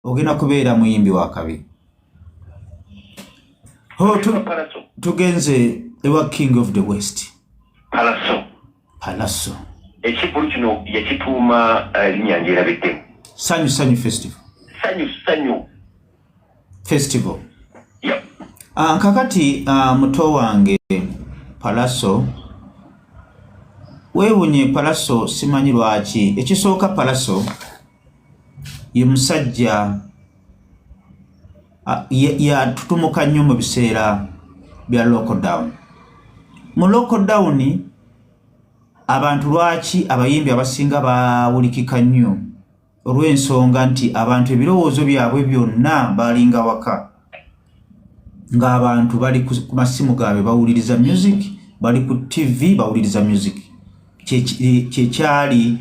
ogenda kubeera muyimbi wa kabi. Tugenze ewa King of the West. Palaso. Ekivulu kino yakituuma linnya njerabidde. Sanyu Festival. Sanyu. Festival. Yep. Kakati muto wange Palaso. Weewunye Palaso simanyi lwaki. Ekisooka Palaso ye musajja yatutumuka nnyo mu biseera bya lockdown. Mu lockdown abantu lwaki abayimbi abasinga bawulikika nnyo olw'ensonga nti abantu ebirowoozo byabwe byonna balinga waka ng'abantu bali ku masimu gaabwe bawuliriza music, bali ku TV bawuliriza music. Kyekyali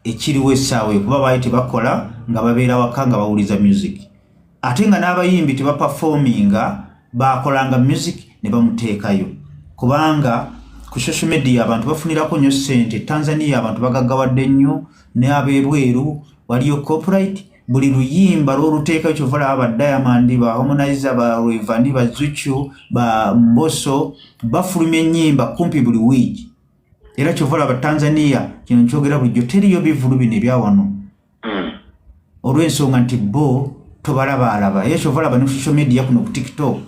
ekiriwo essaawa kuba baali tebakola nga babeera waka nga bawuliriza music. Ate nga n'abayimbi tebaperforminga bakolanga music ne bamuteekayo kubanga ku social media abantu bafunirako nnyo ssente. Tanzania abantu bagaggawadde nnyo ne abeerweru waliyo copyright. Buli luyimba lw'oluteekayo kyovala aba Diamond, ba Harmonize, ba Rayvanny, ba Zuchu, ba Mbosso bafulumya ennyimba kumpi buli wiiki. Era kyovala aba Tanzania kino nkyogera bulijjo teriyo bivulu bino ebya wano olw'ensonga nti bo tobalabaalaba. Era kyovala aba ne social media kuno ku TikTok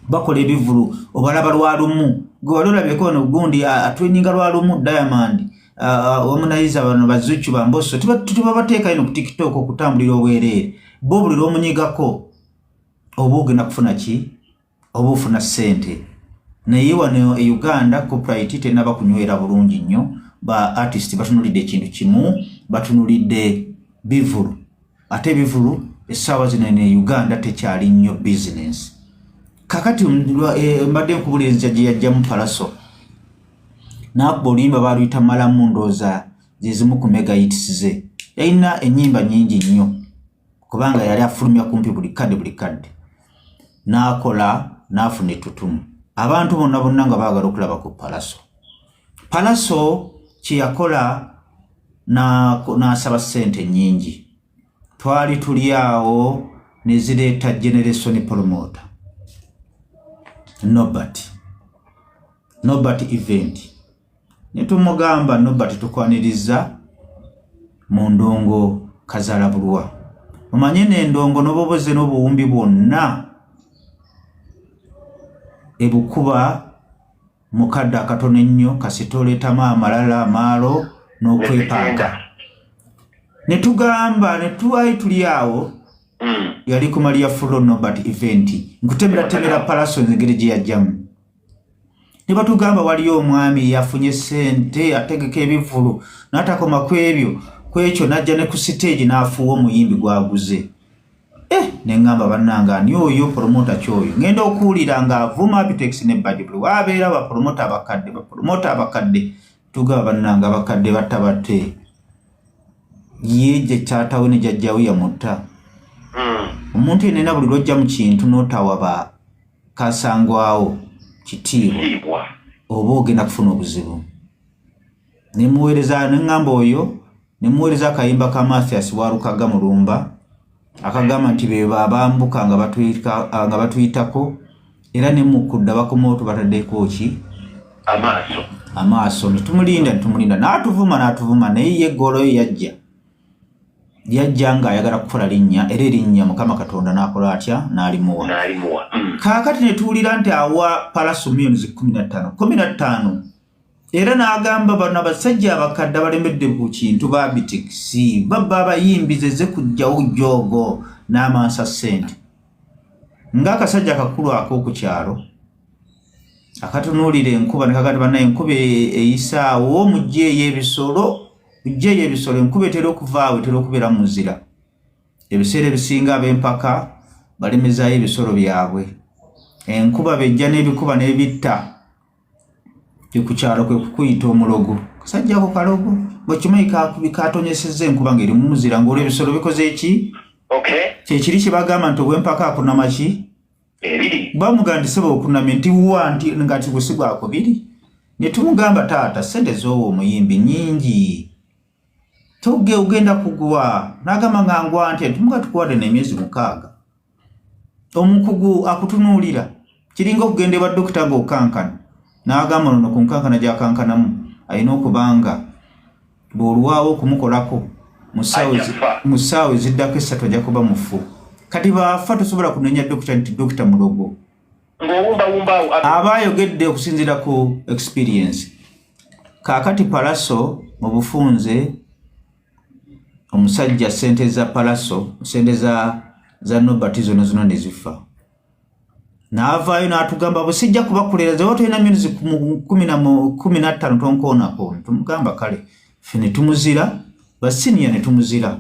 bakola ebivulu obalaba lwalumu. Gwe wali olabyeko wano gundi atweninga lwalumu Diamond, Harmonize, bano ba Zuchu, ba Mbosso tubabateeka ino ku TikTok okutambulira obwereere. Bo buli lw'omunyigako oba ogenda kufuna ki? Oba ofuna ssente. Naye wano e Uganda copyright tenaba kunywera bulungi nnyo. Ba artist batunulidde ekintu kimu, batunulidde bivulu. Ate bivulu essaawa zino ne Uganda tekyali nnyo business. Kakati mbadde nkubuliriza gye yajjamu Palaso n'akuba oluyimba baaluyita Malamu ndooza zezimu ku megahits ze. Yalina ennyimba nnyingi nnyo kubanga yali afulumya kumpi buli kadde n'akola n'afuna ettutumu. Abantu bonna nga baagala okulaba ku Palaso. Palaso kye yakola n'asaba ssente nnyingi. Twali tuli awo ne zireeta Generation Promoter. Nobert event. Netumugamba Nobert tukwaniriza mu ndongo Kazala Bulwa. Omanye n'endongo n'obuboze n'obuwumbi bwonna ebukuba mukadde akatono ennyo kasitooletamu amalala amaalo n'okwepanga. Netugamba netuwayi tuli awo yali ku Maria Fulo Nobert event. Nkutemera Palaso ngeri gye yajjamu. Ne batugamba waliyo omwami yafunye ssente ategeka ebivulu n'atakoma ku ebyo kwekyo n'ajja ne ku stage n'afuuwa omuyimbi gwaguze. Neŋŋamba bannange ani oyo promoter kyoyo. Ngenda okuwulira ng'avuma Apitex ne Bad Blue. Wabeera ba promoter abakadde. Tugamba bannange abakadde batte. Ye gye kyatawe ne jjajjawe yamutta. Omuntu yenna buli lw'ojja mu kintu n'otawaba kasangwawo kitiibwa oba ogenda kufuna obuzibu. Nemuweereza neŋŋamba oyo nemuweereza akayimba ka Mathias Walukaga Mulumba akagamba nti be babambuka nga batuyitako era nemukudda bakomooto bataddeko ki amaaso netumulinda n'atuvuma naye ye golo yajja ng'ayagala kukola linnya era erinnya Mukama Katonda n'akola atya n'alimuwa. Kaakati ne tuwulira nti awa Palaso millions 15 era n'agamba bano abasajja abakadde abalemedde ku kintu ba Apitex babba abayimbi zeze kujjawo jogo n'amansa ssente. Ng'akasajja akakulu ak'oku kyalo akatunuulira enkuba ne kagamba bannaye enkuba eyisaawo mujjeeyo ebisolo enkuba etera okuvaawo etera okubeera mu nzira. Ebiseera ebisinga ab'empaka balemezaayo ebisolo byabwe. Enkuba bejja n'ebikuba n'ebitta ku kyalo kwe kukuyita omulogo. Kasajja ako kalogo bwekimanyi katonyesezza enkuba ng'eri mu muzira ng'olwo ebisolo bikoze eki? Kyekiri kye bagamba nti obw'empaka akunama ki? Bamugamba nti sebo okunamye nti wa nti nga nti busigwako biri. Ne tumugamba taata ssente z'owo omuyimbi nnyingi. toge ugenda kugwa nagamba ngangwa nti tumuka tukwade n'emyezi 6 omukugu akutunuulira kiringa okugenda ba dokita ng'okankana n'agamba no ku nkankana gy'akankanamu alina okubanga bw'olwawo okumukolako mu ssaawa eziddako 3 ajja kuba mufu kati baafa tosobola kunenya dokita nti dokita mulogo aba ayogedde okusinziira ku experience. Kaakati Palaso mu bufunze omusajja sente za Palaso sente za Nobert zonna ne zifa n'avaayo n'atugamba bwesijja kubakolera zewo tolina myezi 15 tonkoonako tumugamba kale ffe ne tumuzira basiniya ne tumuzira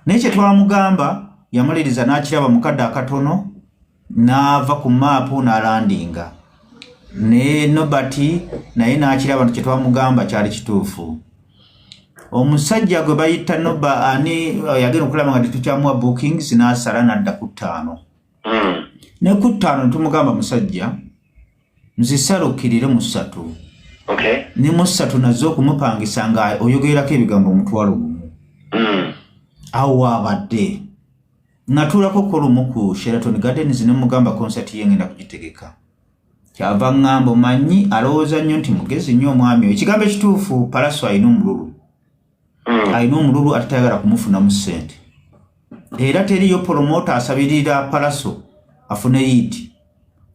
naye kye twamugamba yamaliriza n'akiraba mukadde akatono n'ava ku maapu n'alandinga ne Nobert naye n'akiraba nti kye twamugamba kyali kituufu. Omusajja gwe bayita Noba ani yagenda okulaba nga tukyamuwa bookings n'asala n'adda ku 5 ne ku 5 tumugamba musajja nzisalukirire mu 3 ne mu 3 nazo okumupangisa nga oyogerako ebigambo omutwalo gumu awo abadde natuulako kolumu ku Sheraton Gardens ne mugamba concert ye ngenda kugitegeka kyava ngamba omanyi alowooza nnyo nti mugezi nnyo omwami ekigambo ekituufu Palaso alina omululu alina omululu atayagala kumufunamu ssente era teriyo promota asabirira Palaso afune yiti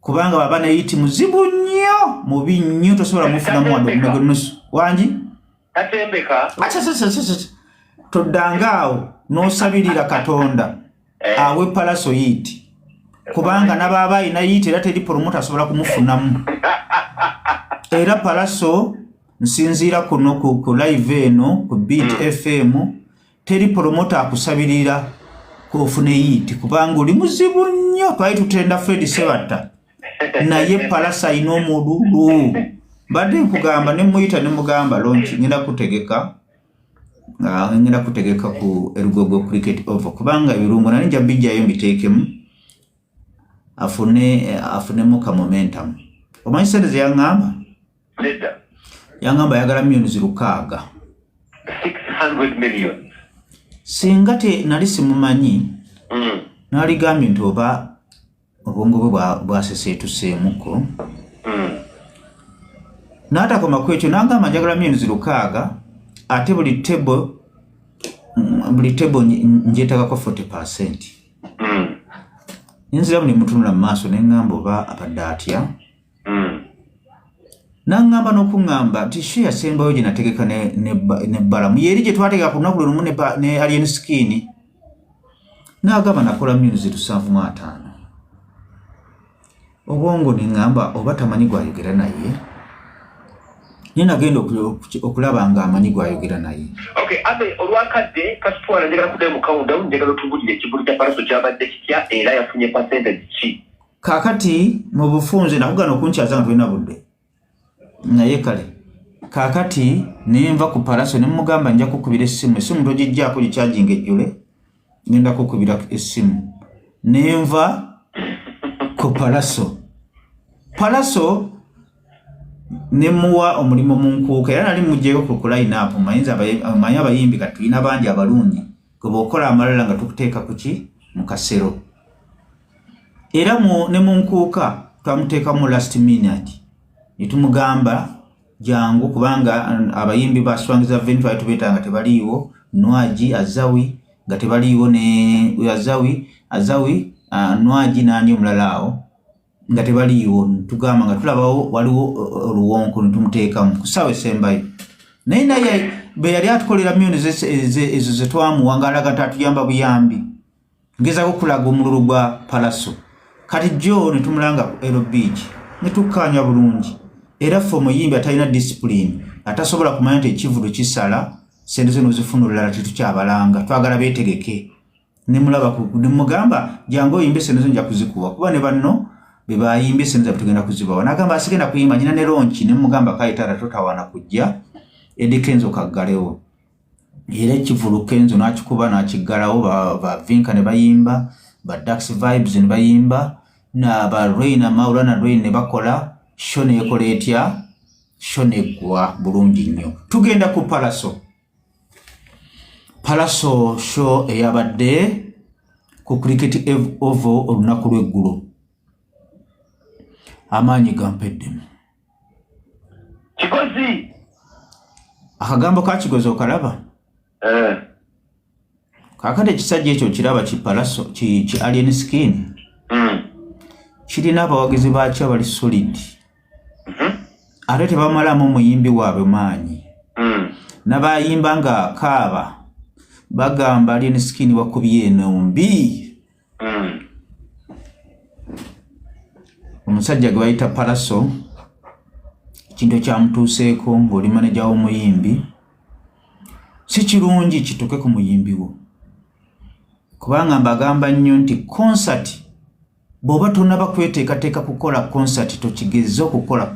kubanga baba na yiti muzibu nnyo mubi nnyo tosobola mufunamu wadde wangi atembeka toddangaawo n'osabirira Katonda awe Palaso yiti kubanga n'ababa alina yiti era teri promota asobola kumufunamu era Palaso nsinziira kuno ku live eno ku Beat FM teri promota akusabirira kufune yiti kubanga oli muzibu nnyo twali tutenda Fred Sebatta naye Palaso alina omululu badde nkugamba ne muyita ne mugamba launch ngenda kutegeka ku Erugogo Cricket Oval kubanga ebirungo nali nja bijjayo mbiteekemu afunemu ka momentum. Omanyi sente ze yaŋŋamba yagala millions 600 million singa te nali simumanyi naligambye nti oba obwongo bwe bwaseseetuseemuko n'atakoma ku ekyo n'agamba njagala millions 600 ate buli table njeetakako 40%. Nziramu ne mutunula mu maaso ne ŋŋamba oba abadde atya n'aŋŋamba n'okuŋŋamba nti sho yasembayo gye nategeka ne bbalamu yeri gye twategeka ku lunaku lumu ne Alien Skin n'agamba nakola millions 75. Obwongo ne ŋŋamba oba tamanyi gwayogera naye nye nagenda okulaba nga amanyi gwayogera naye. Abe olwakadde kasitwala njagala kuddayo mu countdown njagala otubulire ekibuli kya Palaso kyabadde kitya era yafunye percentage ki. Kaakati mu bufunze nakugana okunkyaza nga tulina budde naye kale kaakati nenva ku Palaso ne mugamba nja kukubira essimu togijjaako gikyajinga ejjule ngenda kukubira essimu nenva ku Palaso nemuwa omulimu mu nkuuka era nali mugjeeko ku line up manyi abayimbi kati tulina bangi abalungi gwe bw'okola amalala nga tukuteeka kuki mu kasero era ne mu nkuuka twamuteekamu last minute ne tumugamba jangu kubanga abayimbi baswangiza venue twali tubeeta nga tebaliiwo Nwaji Azawi nga tebaliiwo ne Azawi Nwaji n'ani omulala awo nga tebaliiwo tugamba nga tulabawo waliwo oluwonko ne tumuteekamu ku ssaawa esembayo naye be yali atukolera millions ezo ze twamuwa ng'alaga tatuyamba buyambi ngezaako kulaga omululu gwa Palaso kati jo ne tumulanga ku Elo Beach ne tukkaanya bulungi era ffe omuyimbi atalina discipline atasobola kumanya nti ekivulu kisala sente zino zifuna olulala tetukyabalanga twagala beetegeke ne mugamba jangu oyimbe sente zo nja kuzikuwa kuba ne banno be bayimbye sente zaffe tugenda kuzibawa n'agamba asigenda kuyimba nyina ne ronchi ne mugamba kayitala totawana kujja Eddie Kenzo kaggalewo era ekivulu Kenzo n'akikuba n'akiggalawo ba Vinka ne bayimba ba Dax Vibes ne bayimba na ba Reina Maulana Reina ne bakola show ne ekola etya show ne gwa bulungi nnyo. Tugenda ku Palaso Palaso show eyabadde ku Cricket Oval olunaku lw'eggulo. Amaanyi gampeddemu. Kigozi. Akagambo ka Kigozi okalaba? Kakati ekisajja ekyo kiraba ki Palaso ki Alien Skin. Kirina abawagizi baakyo abali solid. Ate tebamalamu omuyimbi waabwe maanyi. N'abayimba nga akaaba bagamba Alien Skin wakubye enombi. Omusajja gwe bayita Palaso ekintu kyamutuuseeko ng'oli maneja w'omuyimbi si kirungi kituuke ku muyimbi wo, kubanga mbagamba nnyo nti concert bw'oba tonnaba kweteekateeka kukola concert tokigezza okukola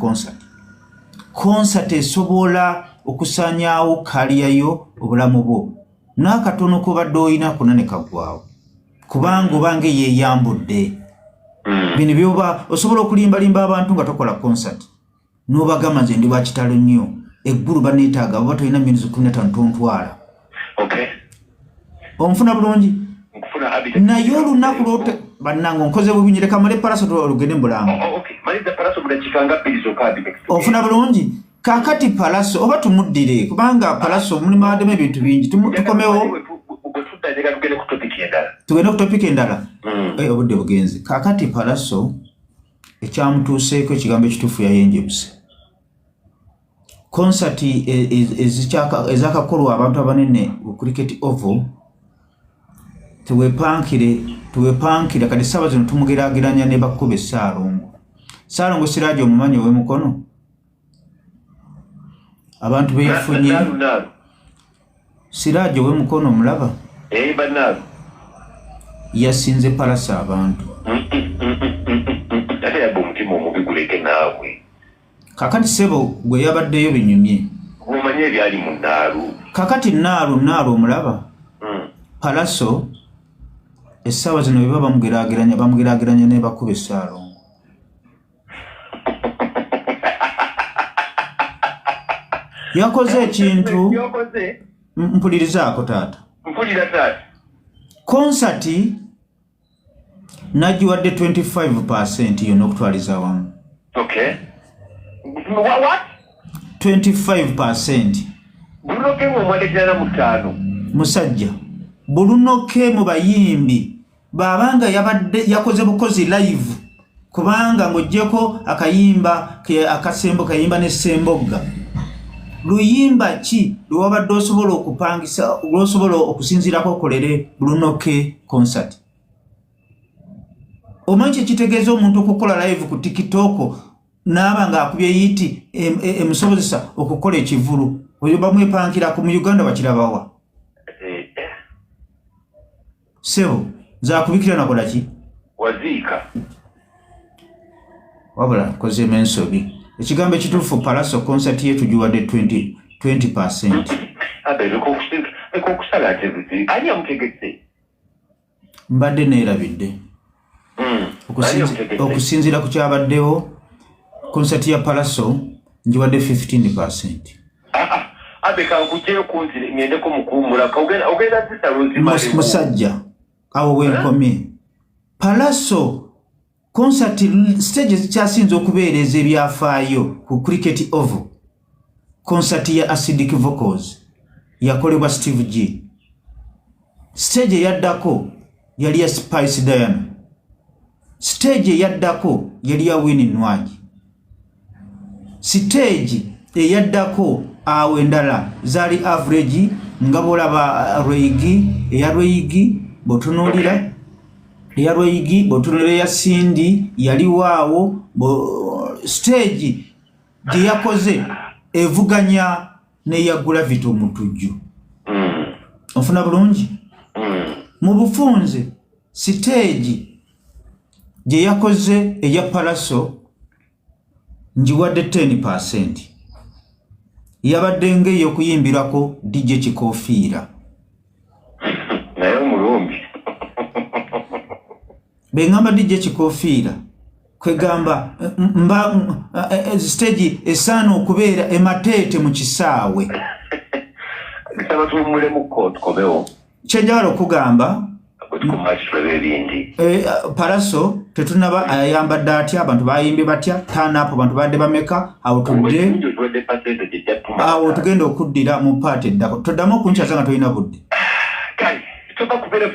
concert esobola okusaanyaawo kaliyayo obulamu bwo n'akatono kobadde olina konna ne kaggwaawo, kubanga obanga yeeyambudde. Bino byoba osobola okulimbalimba abantu nga tokola concert n'obagamba nze ndi wakitalo nnyo eggulu baneetaaga oba tolina minutes 15 tontwala. Onfuna bulungi naye olunaku lwote bannange onkoze bubi reka male Palaso olugende mulango. Onfuna bulungi kakati Palaso oba tumuddire kubanga Palaso mulimu addemu ebintu bingi tukomewo tugende ku topic endala. Obudde bugenzi kakati Palaso ekyamutuuseeko ekigambo ekituufu yayenjebuse. Concert ezakakolwa abantu abanene ku Cricket Oval tuwepankire kati ssaawa zino tumugeraageranya ne Bakkube Ssaalongo Siraaji omumanyi ow'emukono abantu be yafunye Siraaji ow'emukono omulaba yasinze Palaso abantu. Kakati sebo gwe yabaddeyo binyumye kakati Naalu omulaba Palaso essaawa zino bwe bamugeraageranya ne Bakkube Ssaalongo. Yakoze ekintu mpulirizaako taata. Concert nagiwadde 25% yonna okutwaliza wamu. 25%. Musajja bulunoke mu bayimbi babanga yabadde yakoze bukozi live kubanga ng'oggyeko akayimba akasembo kayimba ne Sembogga luyimba ki lwabadde osobola okupangisa lwosobola okusinziirako okolere bulunoke concert. Omanyi kitegeeza omuntu okukola live ku TikTok n'aba ng'akubye yiti emusobozesa okukola ekivulu oyo bamwepankirako mu Uganda bakirabawa. Sebo zaakubikira nakola ki waziika wabula kozeemu ensobi. Ekigambo ekituufu Palaso concert ye tugiwadde 20%. Mbadde neerabidde okusinziira ku kyabaddewo concert ya Palaso ngiwadde 15%. Musajja awo wenkomye Palaso concert stage kyasinze okubeereza ebyafaayo ku Cricket Oval. Concert ya Acidic Vocals yakolebwa Steve G. Stage yaddako yali ya Spice Diana. Stage yaddako yali ya Winnie Nwagi. Stage eyaddako awo endala zaali average nga bolaba Rweyigi botunuulira eya Rweyigi botunuulira ya Cindy yali waawo stage gye yakoze evuganya n'eya Gravity omutujju. Ofuna bulungi mu bufunze stage gye yakoze eya Palaso ngiwadde 10%. Yabadde ng'eyokuyimbirako DJ Kikofiira naye omulumbi bengamba DJ Kikofiira kwegamba stage esaana okubeera emateete mu kisaawe nsaba tuwummulemu tukomewo kyenjagala okugamba ebindi Paraso tetunaba ayambadde atya abantu bayimbye batya tanapo abantu badde bameka awo tugenda okuddira mu paati eddako toddamu okunkyaza nga tolina budde kale toka kubeera